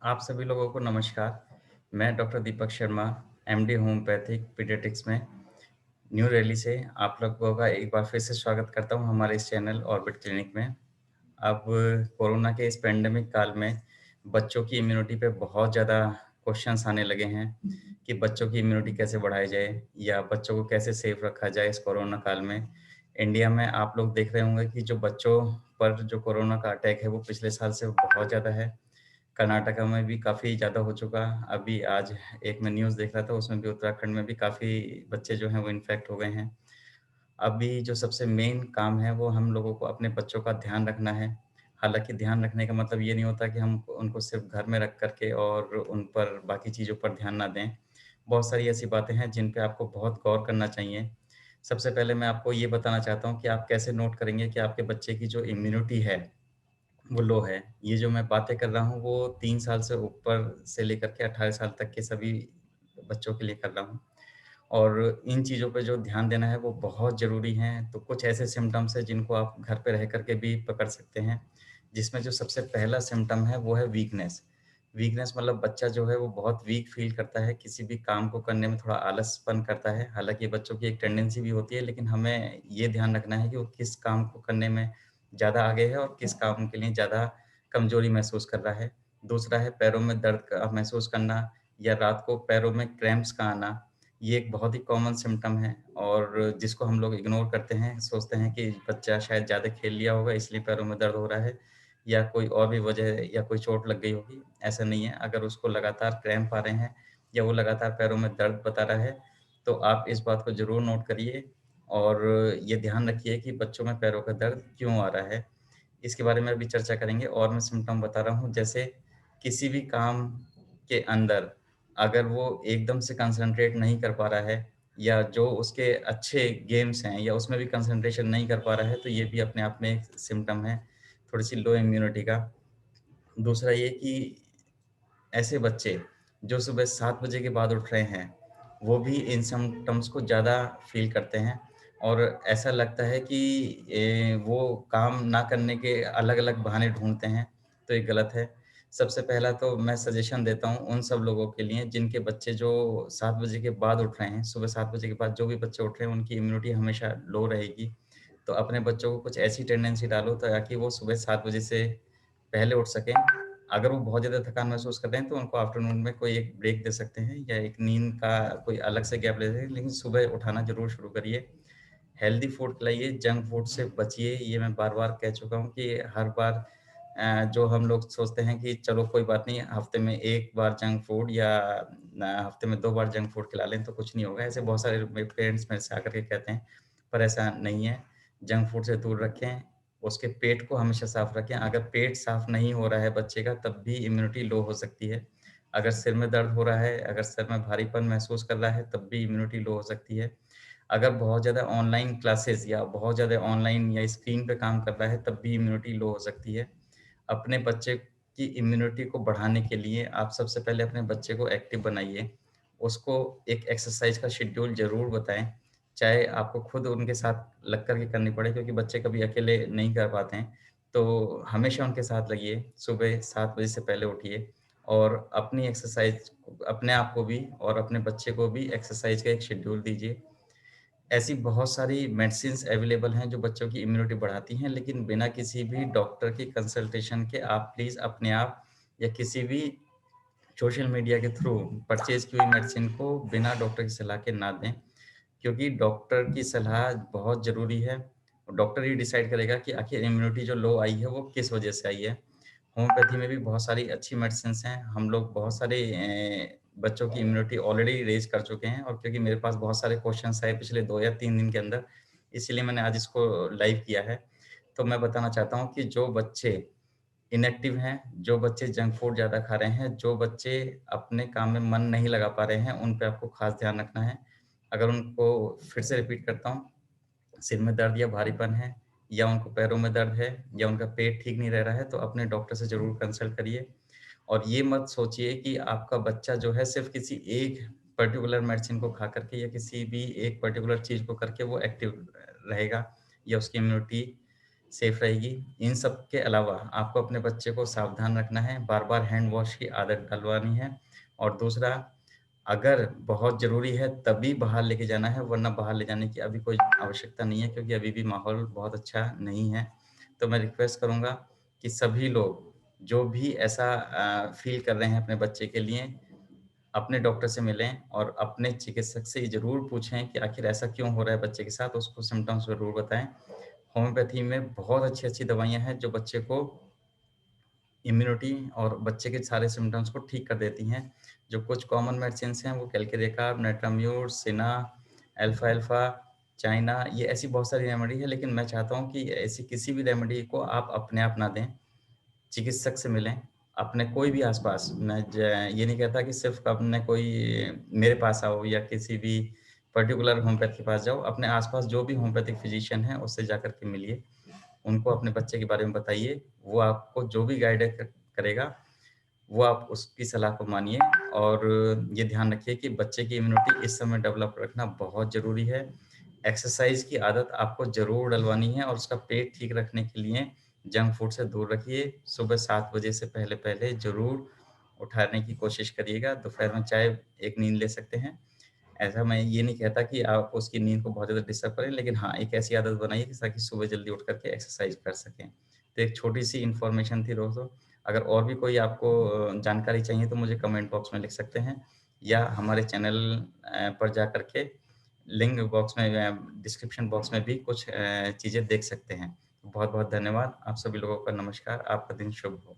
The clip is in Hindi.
आप सभी लोगों को नमस्कार। मैं doctor Deepak Sharma, MD homeopathic paediatrics में न्यू दिल्ली से आप लोगों का एक बार फिर से स्वागत करता हूं हमारे इस चैनल ऑर्बिट क्लिनिक में। अब कोरोना के इस पैंडेमिक काल में बच्चों की इम्यूनिटी पे बहुत ज़्यादा क्वेश्चंस आने लगे हैं कि बच्चों की इम्यूनिटी कैसे बढ़ाई जाए या बच्चों को कैसे सेफ रखा जाए इस कोरोना काल में। इंडिया में आप लोग देख रहे होंगे कि जो बच्चों पर जो कोरोना का अटैक है वो पिछले साल से बहुत ज़्यादा है। कर्नाटका में भी काफ़ी ज़्यादा हो चुका। अभी आज एक मैं न्यूज़ देख रहा था उसमें भी उत्तराखंड में भी काफ़ी बच्चे जो हैं वो इन्फेक्ट हो गए हैं। अभी जो सबसे मेन काम है वो हम लोगों को अपने बच्चों का ध्यान रखना है। हालाँकि ध्यान रखने का मतलब ये नहीं होता कि हम उनको सिर्फ़ घर में रख कर के और उन पर बाकी चीज़ों पर ध्यान ना दें। बहुत सारी ऐसी बातें हैं जिन पे आपको बहुत गौर करना चाहिए। सबसे पहले मैं आपको ये बताना चाहता हूँ कि आप कैसे नोट करेंगे कि आपके बच्चे की जो इम्यूनिटी है वो लो है। ये जो मैं बातें कर रहा हूँ वो 3 साल से ऊपर से लेकर के 18 साल तक के सभी बच्चों के लिए कर रहा हूँ। और इन चीज़ों पे जो ध्यान देना है वो बहुत ज़रूरी हैं। तो कुछ ऐसे सिम्पटम्स हैं जिनको आप घर पे रह कर के भी पकड़ सकते हैं। जिसमें जो सबसे पहला सिम्पटम है वो है वीकनेस। वीकनेस मतलब बच्चा जो है वो बहुत वीक फ़ील करता है, किसी भी काम को करने में थोड़ा आलसपन करता है। हालाँकि बच्चों की एक टेंडेंसी भी होती है लेकिन हमें ये ध्यान रखना है कि वो किस काम को करने में ज़्यादा आगे है और किस काम के लिए ज़्यादा कमज़ोरी महसूस कर रहा है। दूसरा है पैरों में दर्द का महसूस करना या रात को पैरों में क्रैम्प्स का आना। ये एक बहुत ही कॉमन सिम्पटम है और जिसको हम लोग इग्नोर करते हैं, सोचते हैं कि बच्चा शायद ज़्यादा खेल लिया होगा इसलिए पैरों में दर्द हो रहा है या कोई और भी वजह है या कोई चोट लग गई होगी। ऐसा नहीं है, अगर उसको लगातार क्रैम्प आ रहे हैं या वो लगातार पैरों में दर्द बता रहा है, तो आप इस बात को ज़रूर नोट करिए और ये ध्यान रखिए कि बच्चों में पैरों का दर्द क्यों आ रहा है। इसके बारे में अभी चर्चा करेंगे और मैं सिम्पटम बता रहा हूँ जैसे किसी भी काम के अंदर अगर वो एकदम से कंसंट्रेट नहीं कर पा रहा है या जो उसके अच्छे गेम्स हैं या उसमें भी कंसंट्रेशन नहीं कर पा रहा है, तो ये भी अपने आप में एक सिम्पटम है, थोड़ी-सी लो इम्यूनिटी का। दूसरा ये कि ऐसे बच्चे जो सुबह 7 बजे के बाद उठ रहे हैं, वो भी इन सिम्पटम्स को ज़्यादा फ़ील करते हैं और ऐसा लगता है कि वो काम ना करने के अलग-अलग बहाने ढूँढते हैं, तो ये गलत है। सबसे पहला तो मैं सजेशन देता हूँ उन सब लोगों के लिए जिनके बच्चे जो 7 बजे के बाद उठ रहे हैं, सुबह 7 बजे के बाद जो भी बच्चे उठ रहे हैं, उनकी इम्यूनिटी हमेशा लो रहेगी। तो अपने बच्चों को कुछ ऐसी टेंडेंसी डालो ताकि वो सुबह 7 बजे से पहले उठ सकें। अगर वो बहुत ज़्यादा थकान महसूस कर रहे हैं, तो उनको आफ्टरनून में कोई एक ब्रेक दे सकते हैं या एक नींद का कोई अलग से गैप ले सकते हैं, लेकिन सुबह उठाना ज़रूर शुरू करिए। हेल्दी फूड खिलाइए, जंक फूड से बचिए, ये मैं बार-बार कह चुका हूँ कि हर बार जो हम लोग सोचते हैं कि चलो कोई बात नहीं, हफ्ते में 1 बार जंक फूड या हफ्ते में 2 बार जंक फूड खिला लें तो कुछ नहीं होगा। ऐसे बहुत सारे मेरे पेरेंट्स मेरे से आकर के कहते हैं, पर ऐसा नहीं है। जंक फूड से दूर रखें, उसके पेट को हमेशा साफ रखें। अगर पेट साफ नहीं हो रहा है बच्चे का तब भी इम्यूनिटी लो हो सकती है। अगर सिर में दर्द हो रहा है, अगर सर में भारीपन महसूस कर रहा है तब भी इम्यूनिटी लो हो सकती है। अगर बहुत ज़्यादा ऑनलाइन क्लासेस या बहुत ज़्यादा ऑनलाइन या स्क्रीन पे काम कर रहा है तब भी इम्यूनिटी लो हो सकती है। अपने बच्चे की इम्यूनिटी को बढ़ाने के लिए आप सबसे पहले अपने बच्चे को एक्टिव बनाइए। उसको एक एक्सरसाइज़ का शेड्यूल ज़रूर बताएँ, चाहे आपको खुद उनके साथ लग कर के करनी पड़े क्योंकि बच्चे कभी अकेले नहीं कर पाते हैं। तो हमेशा उनके साथ लगिए, सुबह 7 बजे से पहले उठिए और अपनी एक्सरसाइज़ अपने आप को भी और अपने बच्चे को भी एक्सरसाइज़ का एक शेड्यूल दीजिए। ऐसी बहुत सारी मेडिसिन्स अवेलेबल हैं जो बच्चों की इम्यूनिटी बढ़ाती हैं, लेकिन बिना किसी भी डॉक्टर की कंसल्टेशन के आप प्लीज़ अपने आप या किसी भी सोशल मीडिया के थ्रू परचेज़ की हुई मेडिसिन को बिना डॉक्टर की सलाह के ना दें, क्योंकि डॉक्टर की सलाह बहुत ज़रूरी है। डॉक्टर ही डिसाइड करेगा कि आखिर इम्यूनिटी जो लो आई है, वो किस वजह से आई है। होम्योपैथी में भी बहुत सारी अच्छी मेडिसिन्स हैं। हम लोग बहुत सारे बच्चों की इम्यूनिटी ऑलरेडी रेज़ कर चुके हैं और क्योंकि मेरे पास बहुत सारे क्वेश्चन्स आए पिछले 2 या 3 दिन के अंदर, इसीलिए मैंने आज इसको लाइव किया है। तो मैं बताना चाहता हूँ कि जो बच्चे इनएक्टिव हैं, जो बच्चे जंक फूड ज़्यादा खा रहे हैं, जो बच्चे अपने काम में मन नहीं लगा पा रहे हैं, उन पे आपको ख़ास ध्यान रखना है। अगर उनको फिर से रिपीट करता हूँ, सिर में दर्द या भारीपन है या उनको पैरों में दर्द है या उनका पेट ठीक नहीं रह रहा है, तो अपने डॉक्टर से ज़रूर कंसल्ट करिए। और ये मत सोचिए कि आपका बच्चा जो है सिर्फ़ किसी एक पर्टिकुलर मेडिसिन को खा कर के या किसी भी एक पर्टिकुलर चीज़ को करके वो एक्टिव रहेगा या उसकी इम्यूनिटी सेफ रहेगी। इन सब के अलावा आपको अपने बच्चे को सावधान रखना है, बार-बार हैंड वॉश की आदत डलवानी है और दूसरा अगर बहुत ज़रूरी है तभी बाहर लेके जाना है, वरना बाहर ले जाने की अभी कोई आवश्यकता नहीं है क्योंकि अभी भी माहौल बहुत अच्छा नहीं है। तो मैं रिक्वेस्ट करूँगा कि सभी लोग जो भी ऐसा फ़ील कर रहे हैं अपने बच्चे के लिए, अपने डॉक्टर से मिलें और अपने चिकित्सक से ये ज़रूर पूछें कि आखिर ऐसा क्यों हो रहा है बच्चे के साथ, उसको सिम्पटम्स ज़रूर बताएँ। होम्योपैथी में बहुत अच्छी-अच्छी दवाइयाँ हैं जो बच्चे को इम्यूनिटी और बच्चे के सारे सिम्पटम्स को ठीक कर देती हैं। जो कुछ कॉमन मेडिसिन्स हैं वो कैल्केरेका, नेट्राम्यूर, सिना, एल्फा-एल्फा, चाइना ये ऐसी बहुत सारी रेमेडी है लेकिन मैं चाहता हूँ कि ऐसी किसी भी रेमेडी को आप अपने आप ना दें। चिकित्सक से मिलें, अपने कोई भी आस-पास मैं ये नहीं कहता कि सिर्फ़ अपने कोई मेरे पास आओ या किसी भी पर्टिकुलर होम्योपैथ के पास जाओ, अपने आस-पास जो भी होम्योपैथिक फिज़िशियन हैं, उससे जाकर के मिलिए। उनको अपने बच्चे के बारे में बताइए, वो आपको जो भी गाइड करेगा, वो आप उसकी सलाह को मानिए और ये ध्यान रखिए कि बच्चे की इम्यूनिटी इस समय डेवलप रखना बहुत ज़रूरी है। एक्सरसाइज़ की आदत आपको ज़रूर डलवानी है और उसका पेट ठीक रखने के लिए जंक फूड से दूर रखिए। सुबह 7 बजे से पहले-पहले ज़रूर उठाने की कोशिश करिएगा। दोपहर में चाहे एक नींद ले सकते हैं। ऐसा मैं ये नहीं कहता कि आप उसकी नींद को बहुत ज़्यादा डिस्टर्ब करें, लेकिन हाँ, एक ऐसी आदत बनाइए कि ताकि सुबह जल्दी उठ कर के एक्सरसाइज़ कर सकें। तो एक छोटी-सी इन्फॉर्मेशन थी दोस्तों। अगर और भी कोई आपको जानकारी चाहिए तो मुझे कमेंट बॉक्स में लिख सकते हैं या हमारे चैनल पर जाकर के लिंक बॉक्स में डिस्क्रिप्शन बॉक्स में भी कुछ चीज़ें देख सकते हैं। बहुत-बहुत धन्यवाद। आप सभी लोगों का नमस्कार। आपका दिन शुभ हो।